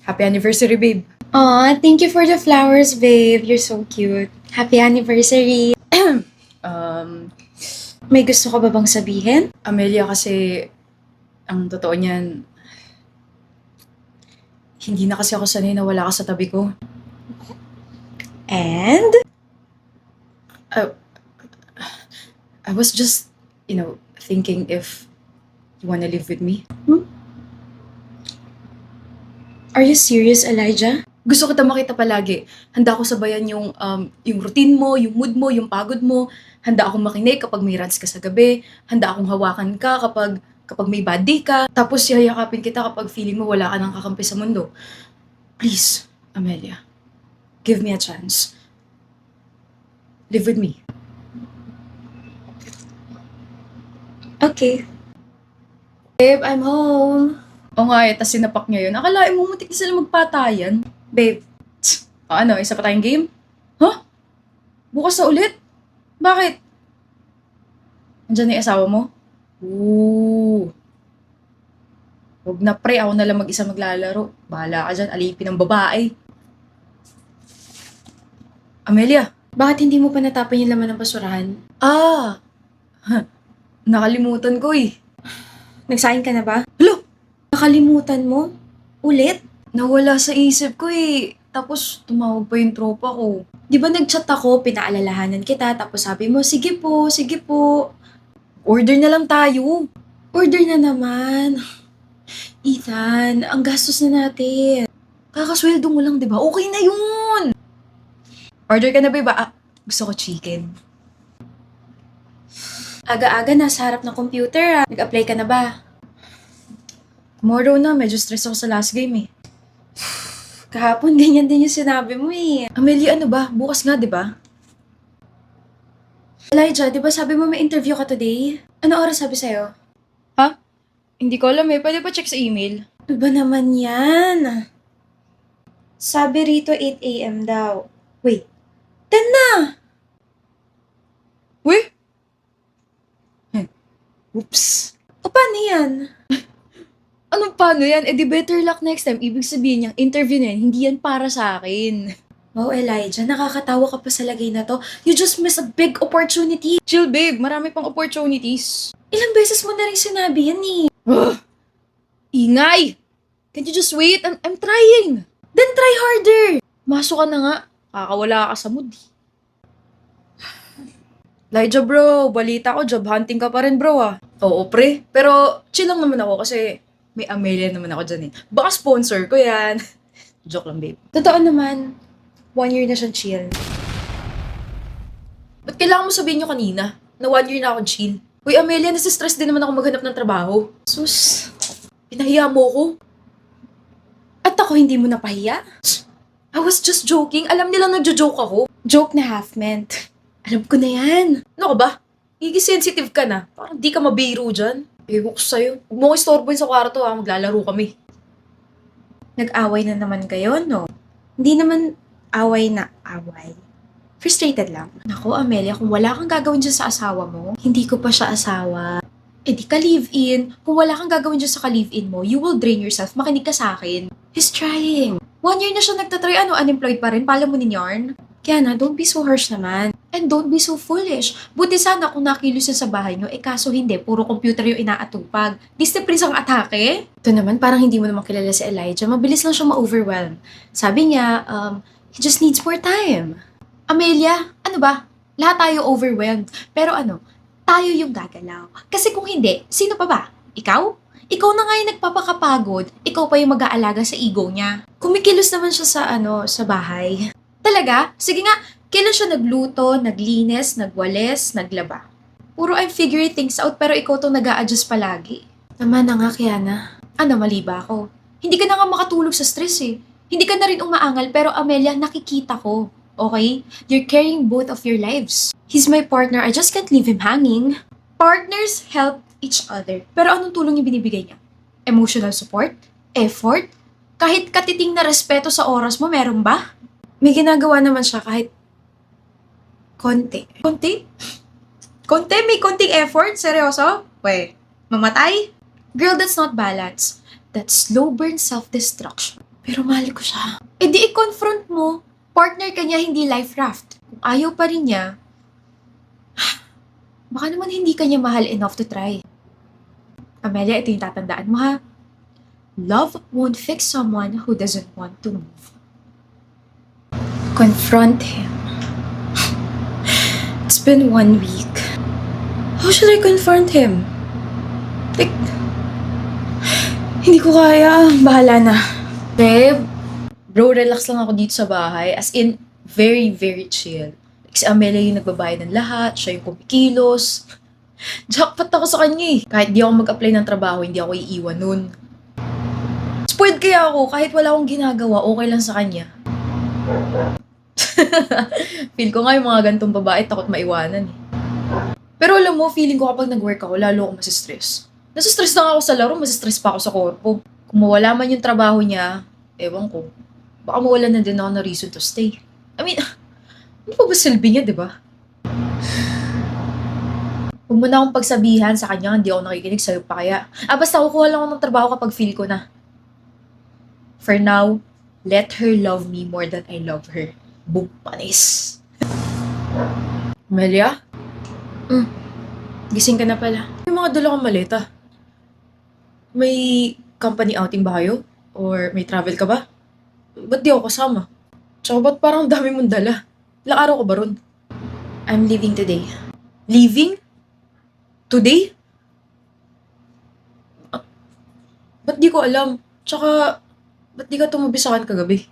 Happy anniversary, babe. Aw, thank you for the flowers, babe. You're so cute. Happy anniversary. Um, May gusto ka ba bang sabihin? Amelia, kasi ang totoo niyan, hindi na kasi ako sanay na wala ka sa tabi ko. And? I, I was just, thinking if you wanna live with me. Are you serious, Elijah? Gusto kita makita palagi. Handa ako sabayan yung routine mo, yung mood mo, yung pagod mo. Handa akong makinig kapag may rants ka sa gabi. Handa akong hawakan ka kapag may bad day ka. Tapos yayakapin kita kapag feeling mo wala ka nang kakampi sa mundo. Please, Amelia. Give me a chance. Live with me. Okay. Babe, I'm home. O nga tas sinapak niya yun. Akalain mo muntik na sila magpatayan. Babe, O ano, isa pa tayong game? Huh? Bukas na ulit? Bakit? Nandiyan na yung asawa mo? Ooh. Huwag na pre, ako na lang mag-isa maglalaro. Bahala ka dyan, alipin ng babae. Amelia. bakit hindi mo pa natapon yung laman ng basurahan? Ah! Nakalimutan ko eh. Nagsahin ka na ba? Hello! Nakalimutan mo? Ulit? Nawala sa isip ko eh. Tapos tumawag pa yung tropa ko. Di ba nag-chat ako, pinaalalahanan kita, tapos sabi mo, sige po. Order na lang tayo. Order na naman. Ethan, ang gastos na natin. Kakasweldo mo lang, di ba? Okay na yun! Order ka na ba? Gusto ko chicken. Aga-aga nasa harap ng computer. Nag-apply ka na ba? Tomorrow na, medyo stress ako sa last game eh. Kahapon, ganyan din yung sinabi mo eh. Amelia, ano ba? Bukas nga, di ba? Elijah, di ba sabi mo may interview ka today? Ano oras sabi sa'yo? Ha? Hindi ko alam eh. Pwede pa check sa email. Ano ba naman yan? Sabi rito 8 a.m. daw. Wait, 10 na! Uy! Oops. O paano yan? Ano paano yan? Eh di better luck next time. Ibig sabihin yung interview na yan, hindi yan para sa akin. Wow, Elijah, nakakatawa ka pa sa lagay na to. You just missed a big opportunity. Chill babe, marami pang opportunities. Ilang beses mo na rin sinabi yan eh. Ugh! Ingay! Can't you just wait? I'm trying! Then try harder! Masok ka na nga. Kakawala ka sa mood. Elijah bro, balita ko, job hunting ka pa rin bro ah. Oo pre, pero chill lang naman ako kasi may Amelia naman ako dyan eh. Baka sponsor ko yan. Joke lang babe. Totoo naman, 1 year na siyang chill. Ba't kailangan mo sabihin nyo kanina na 1 year na akong chill? Uy Amelia, nasistress din naman ako maghanap ng trabaho. Sus, Pinahiya mo ko. at ako hindi mo napahiya? I was just joking. Alam nilang nagjo-joke ako. Joke na half-meant. Alam ko na yan. Ano ka ba? Sensitive ka na. Parang di ka mabiro dyan. Ewan ko sa'yo. Huwag mo ko istorbohin sa kwarto ha. Maglalaro kami. Nag-away na naman kayo, no? Hindi naman away na away. Frustrated lang. Naku, Amelia, kung wala kang gagawin dyan sa asawa mo, hindi ko pa siya asawa. Eh di ka live-in. Kung wala kang gagawin dyan sa ka-live-in mo, you will drain yourself. Makinig ka sa akin. He's trying. 1 year na siya nagtatry. Ano, unemployed pa rin? Pala mo ni Yarn? Kaya na, don't be so harsh naman. And don't be so foolish. Buti sana kung nakilos siya sa bahay nyo, kaso hindi, puro computer yung inaatupag. Discipline ang atake. Ito naman, parang hindi mo naman kilala si Elijah. Mabilis lang siya ma-overwhelm. Sabi niya, he just needs more time. Amelia, ano ba? Lahat tayo overwhelmed. Pero ano, tayo yung gagalaw. Kasi kung hindi, sino pa ba? Ikaw? Ikaw na nga yung nagpapakapagod. Ikaw pa yung mag-aalaga sa ego niya. Kumikilos naman siya sa bahay. Talaga? Sige nga, kailan siya nagluto, naglinis, nagwalis, naglaba? Puro I'm figuring things out pero ikaw tong nag-a-adjust palagi. Naman na nga, Kiana. Ano, mali ba ako? Hindi ka na nga makatulog sa stress eh. Hindi ka na rin umaangal pero Amelia, nakikita ko. Okay? You're carrying both of your lives. He's my partner, I just can't leave him hanging. Partners help each other. Pero anong tulong yung binibigay niya? Emotional support? Effort? Kahit katiting na respeto sa oras mo, meron ba? May ginagawa naman siya kahit konti. Konti? Konti? May konting effort? Seryoso? Mamatay? Girl, that's not balance. That's slow burn self-destruction. Pero mahal ko siya. E di i-confront mo. Partner ka niya, hindi life raft. Kung ayaw pa rin niya, baka naman hindi ka niya mahal enough to try. Amelia, ito yung tatandaan mo ha. Love won't fix someone who doesn't want to move. Confront him. It's been 1 week. How should I confront him? Like, hindi ko kaya. Bahala na. Babe, bro, relax lang ako dito sa bahay. As in, very, very chill. Like, si Amelia yung nagbabayad ng lahat, siya yung kumikilos. Jackpot ako sa kanya eh. Kahit di ako mag-apply ng trabaho, hindi ako iiwan nun. Spoiled kaya ako, kahit wala akong ginagawa, okay lang sa kanya. Feel ko nga yung mga gantong babae, takot maiwanan eh. Pero alam mo, feeling ko kapag nag-work ako, lalo ako masistress. Nasistress na ako sa laro, masistress pa ako sa korpo. Kung mawala man yung trabaho niya, ewan ko, baka mawala na din ako na reason to stay. I mean, ano pa ba silbi niya, di ba? Huwag mo na akong pagsabihan sa kanya, hindi ako nakikinig sa'yo pa kaya. Basta kukuha lang ako ng trabaho kapag feel ko na. For now, let her love me more than I love her. Boom, panis. Melia? Gising ka na pala. May mga dala kang maleta. May company outing ba kayo? Or may travel ka ba? Ba't di ako kasama? Tsaka ba't parang dami mong dala? Ilang araw ka ba ron? I'm leaving today. Leaving? Today? Ba't di ko alam? Tsaka, ba't di ka tumabi sa akin kagabi?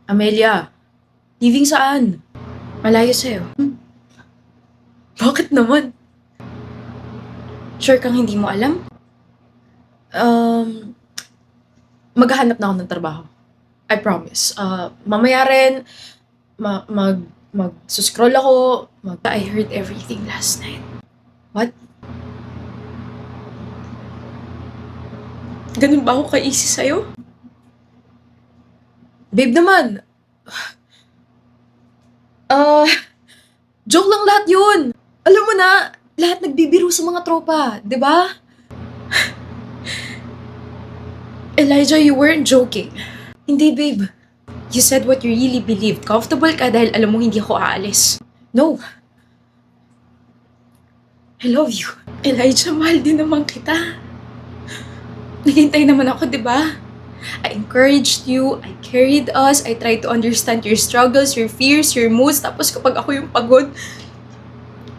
Amelia, leaving saan? Malayo sa'yo. Bakit naman? Sure kang hindi mo alam? Maghahanap na ako ng trabaho. I promise. Mamaya rin, mag-scroll ako, I heard everything last night. What? Ganun ba ako ka-easy sa'yo? Babe naman! Joke lang lahat yun! Alam mo na, lahat nagbibiro sa mga tropa, di ba? Elijah, you weren't joking. Hindi, babe. You said what you really believed. Comfortable ka dahil alam mo hindi ako aalis. No. I love you. Elijah, mahal din naman kita. Naghintay naman ako, di ba? I encouraged you, I carried us, I tried to understand your struggles, your fears, your moods, tapos kapag ako yung pagod,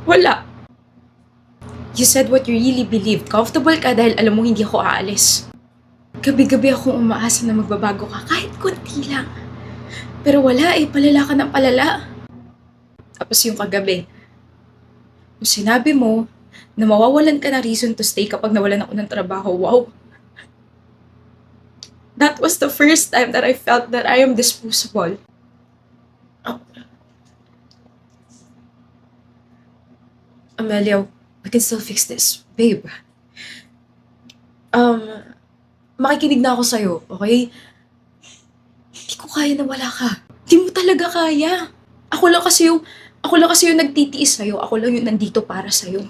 wala. You said what you really believed. Comfortable ka dahil alam mo hindi ako aalis. Gabi-gabi akong umaasa na magbabago ka, kahit konti lang. Pero wala eh, palala ka ng palala. Tapos yung kagabi, yung sinabi mo na mawawalan ka ng reason to stay kapag nawalan ako ng trabaho, wow. That was the first time that I felt that I am disposable. Amelia, we can still fix this. Babe. Makikinig na ako sa'yo, okay? Hindi ko kaya na wala ka. Hindi mo talaga kaya. Ako lang kasi yung nagtitiis sa'yo. Ako lang yung nandito para sa'yo.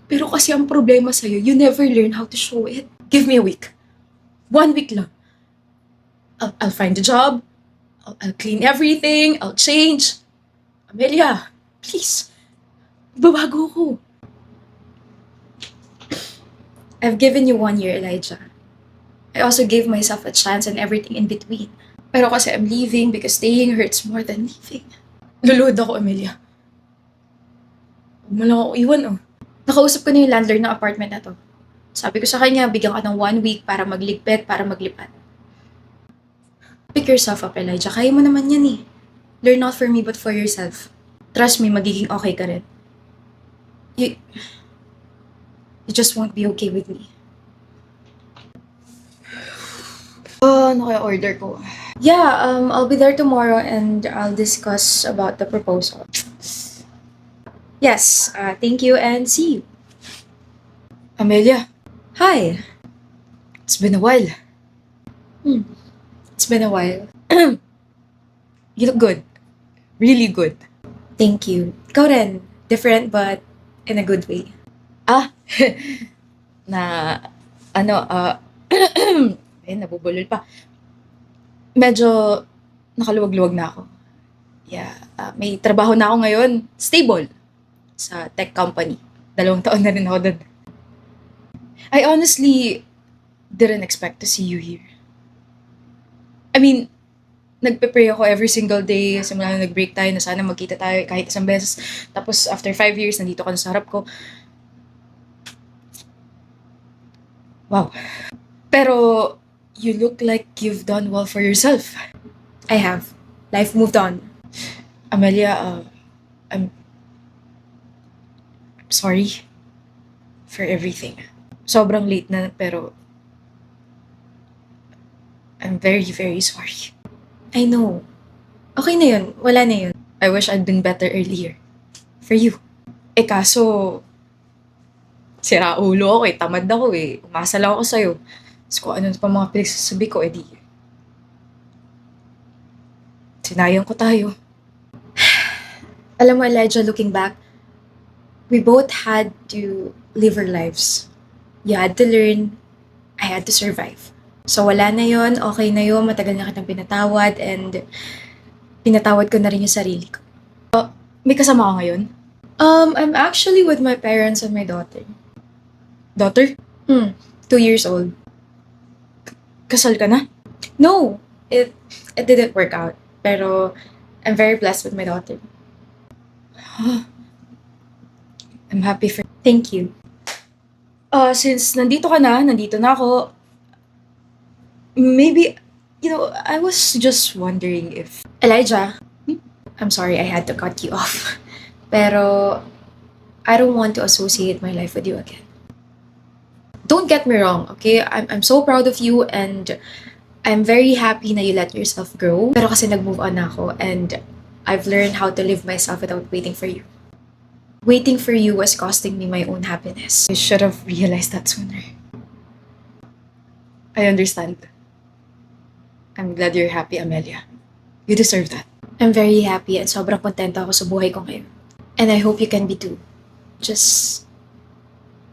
Pero kasi ang problema sa'yo, you never learn how to show it. Give me a week. 1 week lang. I'll find a job. I'll clean everything. I'll change. Amelia, please. Babago ko. I've given you 1 year, Elijah. I also gave myself a chance and everything in between. Pero kasi I'm leaving because staying hurts more than leaving. Luluhod ako, Amelia. Huwag mo lang ako iwan, oh. Nakausap ko na yung landlord ng apartment na to. Sabi ko sa kanya, bigyan ka ng 1 week para magligpit, para maglipat. Pick yourself up, Elijah. Kaya mo naman yan eh. Learn not for me but for yourself. Trust me, magiging okay ka rin. You just won't be okay with me. Ano kaya order ko? Yeah, I'll be there tomorrow and I'll discuss about the proposal. Yes, thank you and see you. Amelia, Hi. it's been a while. It's been a while. You look good. Really good. Thank you. Ikaw rin. Different but in a good way. Na, nabubulol pa. Medyo nakaluwag-luwag na ako. Yeah, may trabaho na ako ngayon. Stable. Sa tech company. 2 taon na rin ako doon. I honestly didn't expect to see you here. I mean, nagpe-pray ako every single day simula nung nag-break tayo na sana magkita tayo kahit isang beses. Tapos after 5 years, nandito ka na sa harap ko. Wow. Pero you look like you've done well for yourself. I have. Life moved on. Amelia, I'm sorry for everything. Sobrang late na pero I'm very, very sorry. I know. Okay na yun. Wala na yun. I wish I'd been better earlier. For you. Eh kaso, sira ulo ako eh. Tamad ako eh. Umasa lang ako sa'yo. Tapos kung ano pa mga pinagsasabi ko, edi sinayang ko tayo. Alam mo, Elijah, looking back, we both had to live our lives. You had to learn. I had to survive. So wala na yon, okay na yon, matagal na kitang pinatawad and pinatawad ko na rin yung sarili ko. May kasama ka ngayon? I'm actually with my parents and my daughter. Daughter? 2 years old. Kasal ka na? No, it didn't work out. Pero I'm very blessed with my daughter. I'm happy for... Thank you. Since nandito ka na, nandito na ako, maybe, I was just wondering if... Elijah, I'm sorry I had to cut you off. Pero I don't want to associate my life with you again. Don't get me wrong, okay? I'm so proud of you and I'm very happy na you let yourself grow. Pero kasi nag-move on na ako and I've learned how to live myself without waiting for you. Waiting for you was costing me my own happiness. I should have realized that sooner. I understand. I'm glad you're happy, Amelia. You deserve that. I'm very happy and sobrang kontento ako sa buhay ko ngayon. And I hope you can be too. Just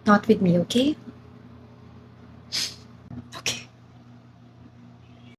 not with me, okay?